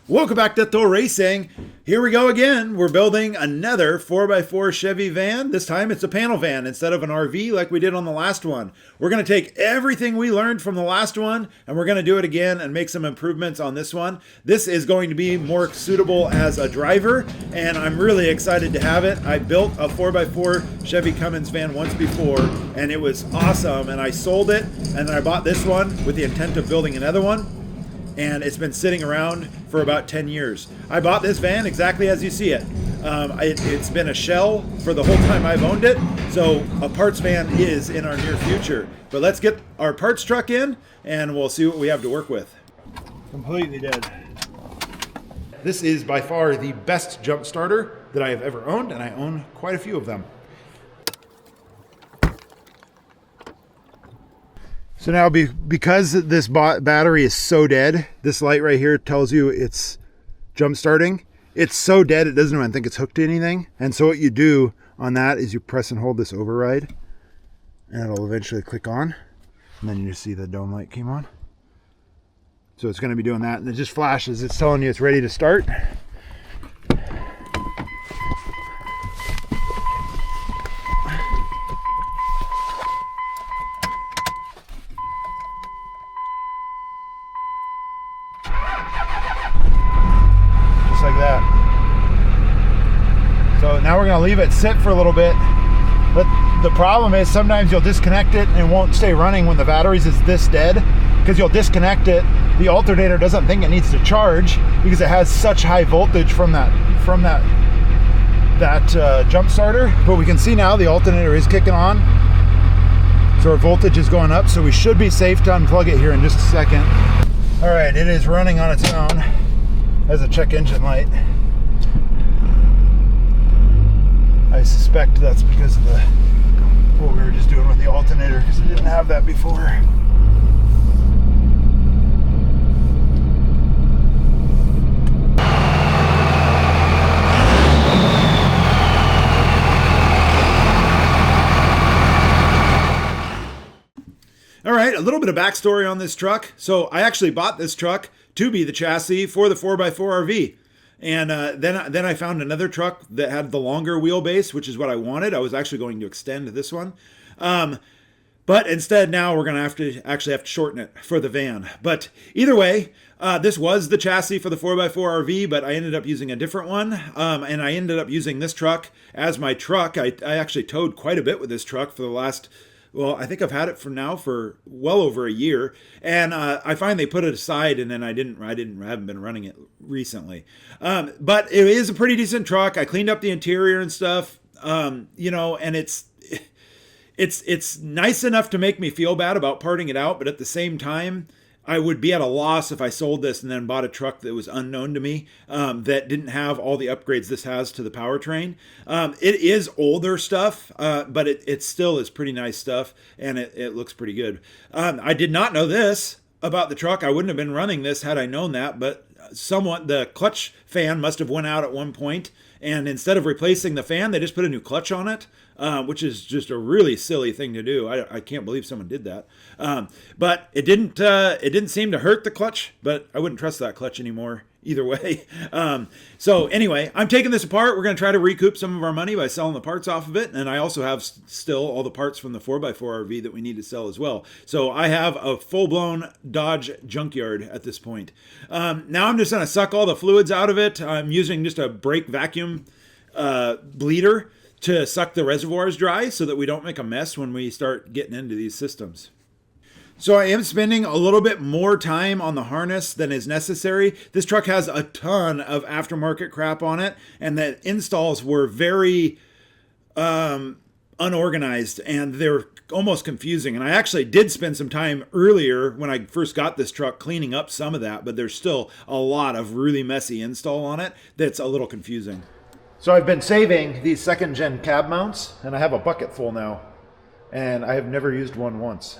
Welcome back to Thor Racing. Here we go again. We're building another 4x4 Chevy van. This time it's a panel van instead of an RV like we did on the last one. We're going to take everything we learned from the last one and we're going to do it again and make some improvements on this one. This is going to be more suitable as a driver and I'm really excited to have it. I built a 4x4 Chevy Cummins van once before and it was awesome, and I sold it and then I bought this one with the intent of building another one. And it's been sitting around for about 10 years. I bought this van exactly as you see it. It's been a shell for the whole time I've owned it, so a parts van is in our near future. But let's get our parts truck in and we'll see what we have to work with. Completely dead. This is by far the best jump starter that I have ever owned, and I own quite a few of them. So now because this battery is so dead, this light right here tells you it's jump starting. It's so dead it doesn't even think it's hooked to anything. And so what you do on that is you press and hold this override and it'll eventually click on. And then you just see the dome light came on. So it's going to be doing that and it just flashes. It's telling you it's ready to start. Like that. So now we're going to leave it sit for a little bit, but the problem is sometimes you'll disconnect it and it won't stay running when the batteries is this dead, because you'll disconnect it, the alternator doesn't think it needs to charge because it has such high voltage from that jump starter. But we can see now the alternator is kicking on, so our voltage is going up, so we should be safe to unplug it here in just a second. All right, it is running on its own. Has a check engine light. I suspect that's because of what we were just doing with the alternator, because it didn't have that before. All right, a little bit of backstory on this truck. So I actually bought this truck to be the chassis for the 4x4 RV. And then I found another truck that had the longer wheelbase, which is what I wanted. I was actually going to extend this one. But instead now we're going to actually have to shorten it for the van. But either way, this was the chassis for the 4x4 RV, but I ended up using a different one. And I ended up using this truck as my truck. I actually towed quite a bit with this truck for the last... Well, I think I've had it for well over a year, and I finally put it aside, and then I haven't been running it recently. But it is a pretty decent truck. I cleaned up the interior and stuff, and it's nice enough to make me feel bad about parting it out, but at the same time, I would be at a loss if I sold this and then bought a truck that was unknown to me, that didn't have all the upgrades this has to the powertrain. It is older stuff, but it still is pretty nice stuff, and it looks pretty good. I did not know this about the truck. I wouldn't have been running this had I known that, but the clutch fan must have went out at one point, and instead of replacing the fan, they just put a new clutch on it. Which is just a really silly thing to do. I can't believe someone did that. But it didn't seem to hurt the clutch, but I wouldn't trust that clutch anymore either way. So anyway, I'm taking this apart. We're going to try to recoup some of our money by selling the parts off of it. And I also have still all the parts from the 4x4 RV that we need to sell as well. So I have a full-blown Dodge junkyard at this point. Now I'm just going to suck all the fluids out of it. I'm using just a brake vacuum bleeder to suck the reservoirs dry so that we don't make a mess when we start getting into these systems. So I am spending a little bit more time on the harness than is necessary. This truck has a ton of aftermarket crap on it, and the installs were very unorganized and they're almost confusing. And I actually did spend some time earlier when I first got this truck cleaning up some of that, but there's still a lot of really messy install on it that's a little confusing. So I've been saving these second gen cab mounts, and I have a bucket full now, and I have never used one once.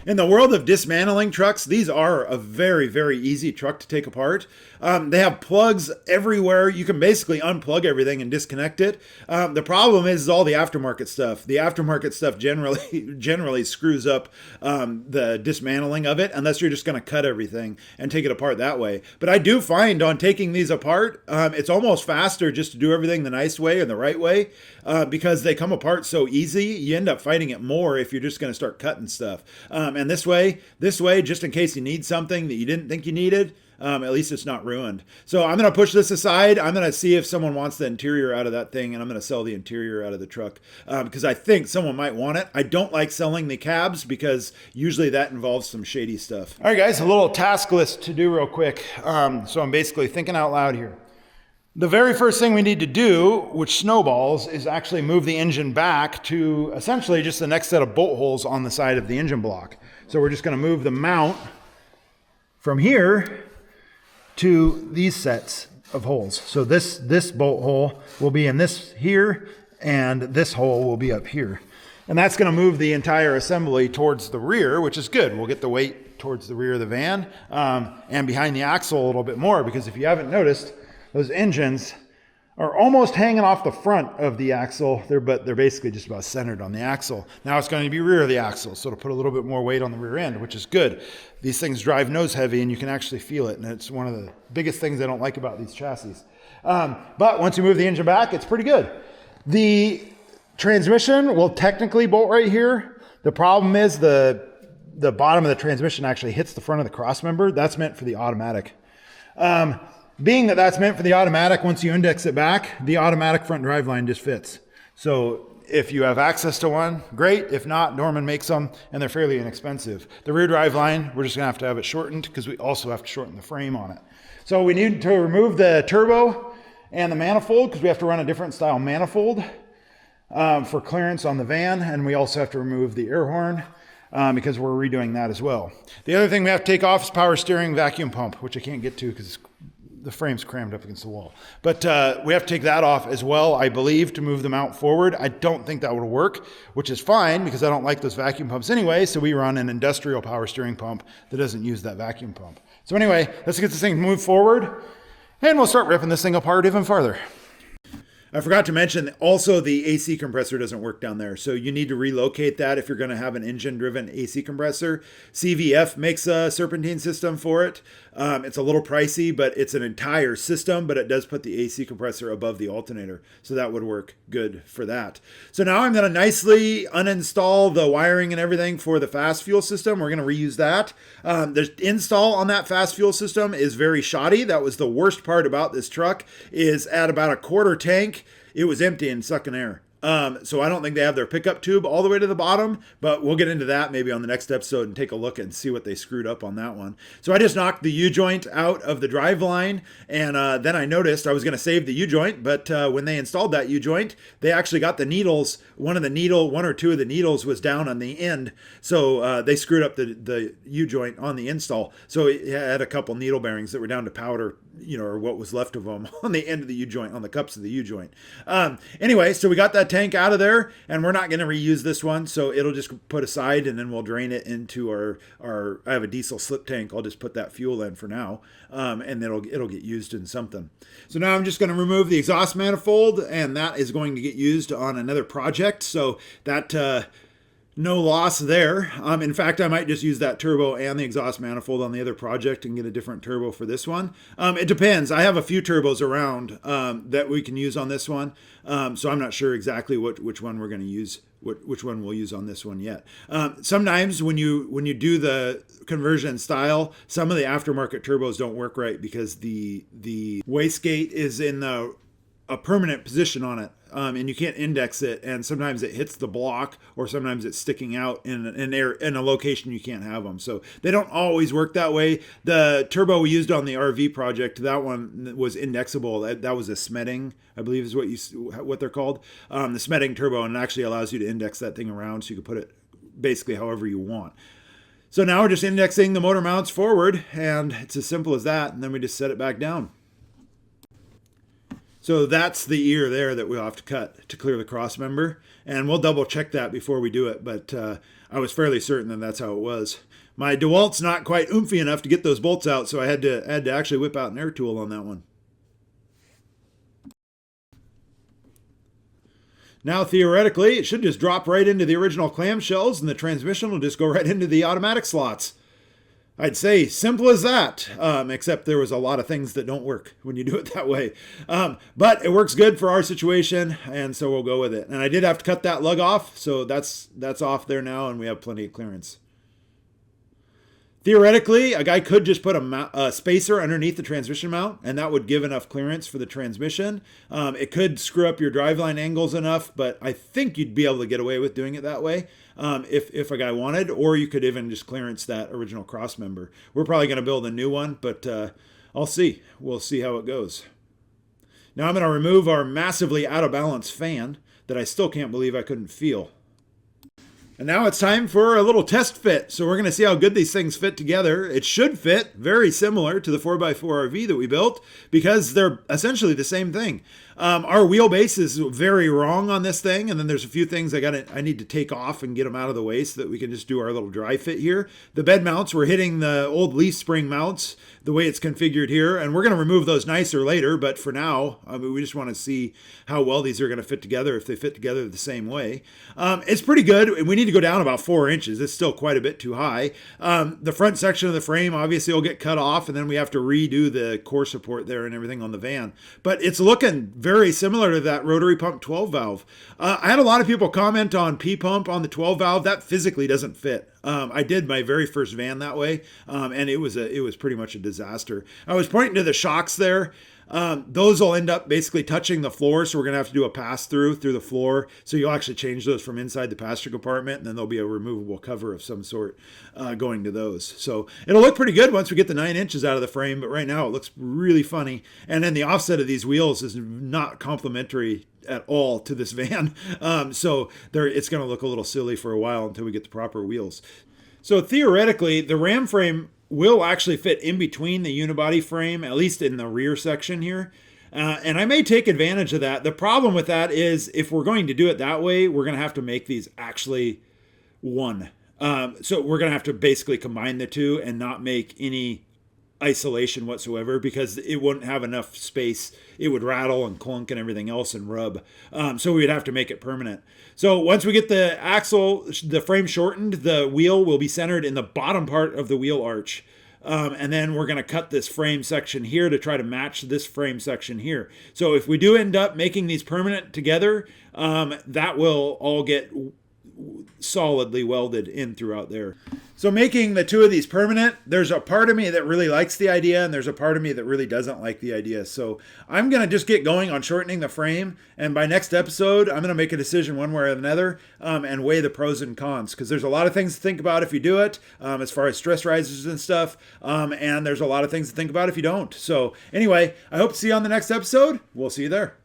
In the world of dismantling trucks, these are a very, very easy truck to take apart. They have plugs everywhere. You can basically unplug everything and disconnect it. The problem is all the aftermarket stuff. The aftermarket stuff generally screws up the dismantling of it, unless you're just going to cut everything and take it apart that way. But I do find on taking these apart, it's almost faster just to do everything the nice way and the right way, because they come apart so easy. You end up fighting it more if you're just going to start cutting stuff. And this way, just in case you need something that you didn't think you needed, at least it's not ruined. So I'm going to push this aside. I'm going to see if someone wants the interior out of that thing, and I'm going to sell the interior out of the truck because I think someone might want it. I don't like selling the cabs because usually that involves some shady stuff. All right, guys, a little task list to do real quick. So I'm basically thinking out loud here. The very first thing we need to do, which snowballs, is actually move the engine back to essentially just the next set of bolt holes on the side of the engine block. So we're just going to move the mount from here to these sets of holes. So this bolt hole will be in this here, and this hole will be up here. And that's going to move the entire assembly towards the rear, which is good. We'll get the weight towards the rear of the van and behind the axle a little bit more, because if you haven't noticed, those engines are almost hanging off the front of the axle, but they're basically just about centered on the axle. Now it's going to be rear of the axle, so it'll put a little bit more weight on the rear end, which is good. These things drive nose heavy, and you can actually feel it, and it's one of the biggest things I don't like about these chassis. But once you move the engine back, it's pretty good. The transmission will technically bolt right here. The problem is the bottom of the transmission actually hits the front of the cross member. That's meant for the automatic. Being that that's meant for the automatic, once you index it back, the automatic front drive line just fits. So if you have access to one, great. If not, Dorman makes them, and they're fairly inexpensive. The rear drive line, we're just gonna have to have it shortened because we also have to shorten the frame on it. So we need to remove the turbo and the manifold because we have to run a different style manifold for clearance on the van, and we also have to remove the air horn because we're redoing that as well. The other thing we have to take off is power steering vacuum pump, which I can't get to because the frame's crammed up against the wall. But we have to take that off as well, I believe, to move the mount forward. I don't think that would work, which is fine because I don't like those vacuum pumps anyway, so we run an industrial power steering pump that doesn't use that vacuum pump. So anyway, let's get this thing moved forward, and we'll start ripping this thing apart even farther. I forgot to mention also the AC compressor doesn't work down there. So you need to relocate that if you're going to have an engine driven AC compressor. CVF makes a serpentine system for it. It's a little pricey, but it's an entire system, but it does put the AC compressor above the alternator. So that would work good for that. So now I'm going to nicely uninstall the wiring and everything for the fast fuel system. We're going to reuse that. The install on that fast fuel system is very shoddy. That was the worst part about this truck, is at about a quarter tank, it was empty and sucking air. So I don't think they have their pickup tube all the way to the bottom, but we'll get into that maybe on the next episode and take a look and see what they screwed up on that one. So I just knocked the U-joint out of the drive line, and then I noticed I was going to save the U-joint, but when they installed that U-joint, they actually got the needles. One or two of the needles was down on the end, so they screwed up the U-joint on the install. So it had a couple needle bearings that were down to powder, or what was left of them on the end of the U-joint, on the cups of the U-joint. Anyway, so we got that tank out of there, and we're not going to reuse this one, so it'll just put aside, and then we'll drain it into our I have a diesel slip tank. I'll just put that fuel in for now, and it'll get used in something. So now I'm just going to remove the exhaust manifold, and that is going to get used on another project, so that no loss there. In fact, I might just use that turbo and the exhaust manifold on the other project and get a different turbo for this one. It depends. I have a few turbos around that we can use on this one. So I'm not sure exactly which one we're going to use, which one we'll use on this one yet. Sometimes when you do the conversion style, some of the aftermarket turbos don't work right because the wastegate is in a permanent position on it. And you can't index it, and sometimes it hits the block, or sometimes it's sticking out in a location you can't have them. So they don't always work that way. The turbo we used on the RV project, that one was indexable. That was a Smeding, I believe is what they're called. The Smeding turbo, and it actually allows you to index that thing around, so you can put it basically however you want. So now we're just indexing the motor mounts forward, and it's as simple as that, and then we just set it back down. So that's the ear there that we'll have to cut to clear the cross member. And we'll double check that before we do it. But I was fairly certain that that's how it was. My DeWalt's not quite oomphy enough to get those bolts out, so I had to actually whip out an air tool on that one. Now, theoretically, it should just drop right into the original clamshells, and the transmission will just go right into the automatic slots. I'd say simple as that, except there was a lot of things that don't work when you do it that way. But it works good for our situation, and so we'll go with it. And I did have to cut that lug off, so that's off there now, and we have plenty of clearance. Theoretically, a guy could just put a spacer underneath the transmission mount, and that would give enough clearance for the transmission. It could screw up your driveline angles enough, but I think you'd be able to get away with doing it that way if a guy wanted, or you could even just clearance that original cross member. We're probably going to build a new one, but I'll see. We'll see how it goes. Now I'm going to remove our massively out of balance fan that I still can't believe I couldn't feel. And now it's time for a little test fit. So we're going to see how good these things fit together. It should fit very similar to the 4x4 RV that we built because they're essentially the same thing. Our wheelbase is very wrong on this thing, and then there's a few things I need to take off and get them out of the way so that we can just do our little dry fit here. The bed mounts, we're hitting the old leaf spring mounts the way it's configured here, and we're going to remove those nicer later, but for now, we just want to see how well these are going to fit together, if they fit together the same way. It's pretty good. We need to go down about 4 inches. It's still quite a bit too high. The front section of the frame obviously will get cut off, and then we have to redo the core support there and everything on the van. But it's looking very similar to that rotary pump 12 valve. I had a lot of people comment on P-pump on the 12 valve. That physically doesn't fit. I did my very first van that way, and it was pretty much a disaster. I was pointing to the shocks there. Those will end up basically touching the floor, so we're going to have to do a pass-through through the floor. So you'll actually change those from inside the passenger compartment, and then there'll be a removable cover of some sort going to those. So it'll look pretty good once we get the 9 inches out of the frame, but right now it looks really funny. And then the offset of these wheels is not complementary at all to this van. So it's going to look a little silly for a while until we get the proper wheels. So theoretically, the ram frame will actually fit in between the unibody frame, at least in the rear section here. And I may take advantage of that. The problem with that is if we're going to do it that way, we're going to have to make these actually one. So we're going to have to basically combine the two and not make any isolation whatsoever because it wouldn't have enough space. It would rattle and clunk and everything else and rub. So we would have to make it permanent. So once we get the axle, the frame shortened, the wheel will be centered in the bottom part of the wheel arch. And then we're going to cut this frame section here to try to match this frame section here. So if we do end up making these permanent together, that will all get solidly welded in throughout there. So making the two of these permanent, there's a part of me that really likes the idea and there's a part of me that really doesn't like the idea. So I'm going to just get going on shortening the frame, and by next episode I'm going to make a decision one way or another and weigh the pros and cons, because there's a lot of things to think about if you do it as far as stress risers and stuff, and there's a lot of things to think about if you don't. So anyway, I hope to see you on the next episode. We'll see you there.